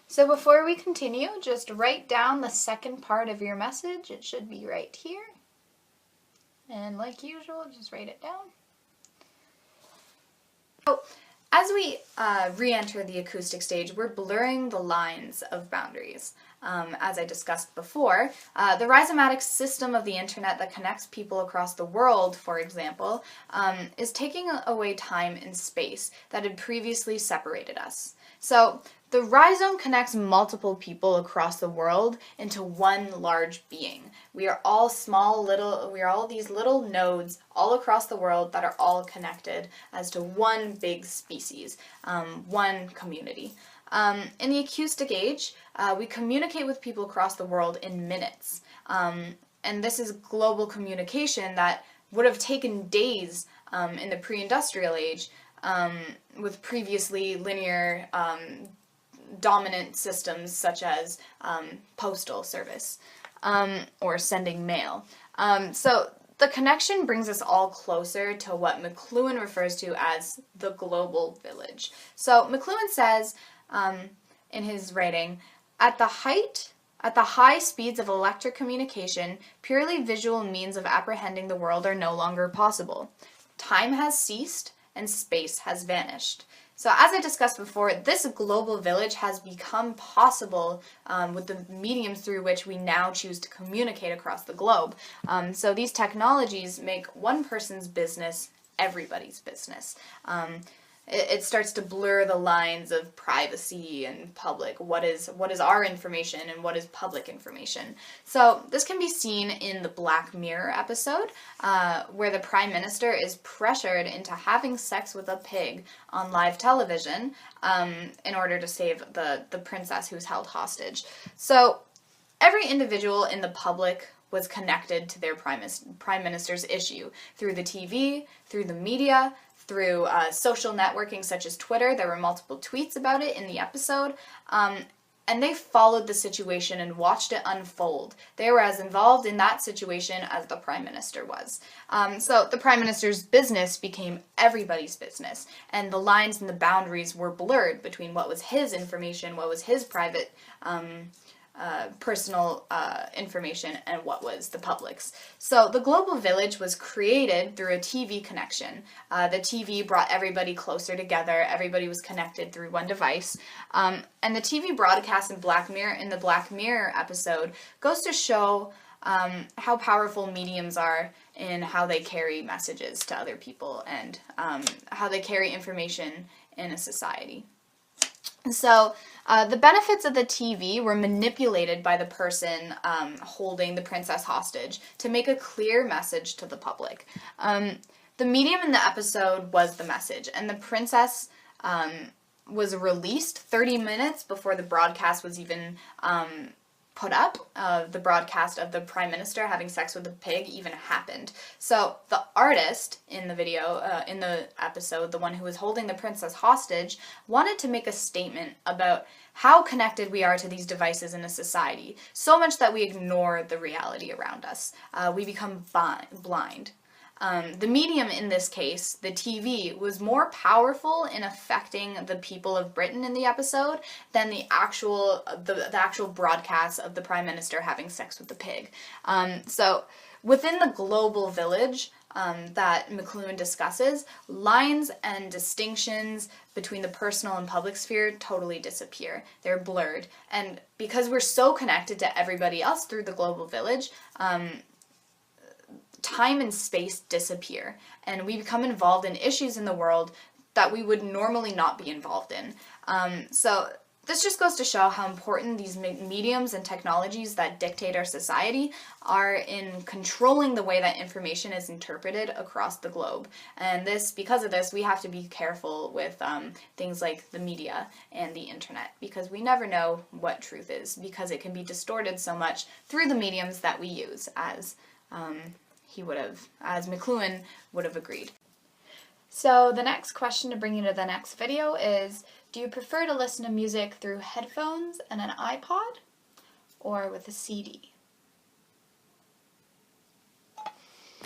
So before we continue, just write down the second part of your message. It should be right here. And like usual, just write it down. So as we re-enter the acoustic stage, we're blurring the lines of boundaries. As I discussed before, the rhizomatic system of the internet that connects people across the world, for example, is taking away time and space that had previously separated us. So the rhizome connects multiple people across the world into one large being. We are all these little nodes all across the world that are all connected as to one big species, one community. In the acoustic age, we communicate with people across the world in minutes. And this is global communication that would have taken days in the pre-industrial age with previously linear dominant systems such as postal service or sending mail. So the connection brings us all closer to what McLuhan refers to as the global village. So McLuhan says in his writing, at the high speeds of electric communication, purely visual means of apprehending the world are no longer possible. Time has ceased and space has vanished. So as I discussed before, this global village has become possible with the mediums through which we now choose to communicate across the globe. So these technologies make one person's business everybody's business. It starts to blur the lines of privacy and public. What is our information and what is public information? So this can be seen in the Black Mirror episode, where the Prime Minister is pressured into having sex with a pig on live television in order to save the princess who's held hostage. So every individual in the public was connected to their Prime Minister's issue through the TV, through the media, through social networking such as Twitter. There were multiple tweets about it in the episode, and they followed the situation and watched it unfold. They were as involved in that situation as the Prime Minister was. So the Prime Minister's business became everybody's business, and the lines and the boundaries were blurred between what was his information, what was his private personal information, and what was the public's. So the global village was created through a TV connection. The TV brought everybody closer together. Everybody was connected through one device. And the TV broadcast in the Black Mirror episode goes to show how powerful mediums are in how they carry messages to other people and how they carry information in a society. So the benefits of the TV were manipulated by the person holding the princess hostage to make a clear message to the public. The medium in the episode was the message, and the princess was released 30 minutes before the broadcast was even put up. The broadcast of the Prime Minister having sex with a pig even happened. So the artist in the video, in the episode, the one who was holding the princess hostage, wanted to make a statement about how connected we are to these devices in a society, so much that we ignore the reality around us. We become blind. The medium in this case, the TV, was more powerful in affecting the people of Britain in the episode than the actual broadcast of the Prime Minister having sex with the pig. So within the global village that McLuhan discusses, lines and distinctions between the personal and public sphere totally disappear. They're blurred. And because we're so connected to everybody else through the global village, time and space disappear, and we become involved in issues in the world that we would normally not be involved in. So this just goes to show how important these mediums and technologies that dictate our society are in controlling the way that information is interpreted across the globe. And because of this, we have to be careful with things like the media and the internet, because we never know what truth is, because it can be distorted so much through the mediums that we use, as McLuhan would have agreed. So the next question to bring you to the next video is, do you prefer to listen to music through headphones and an iPod or with a CD?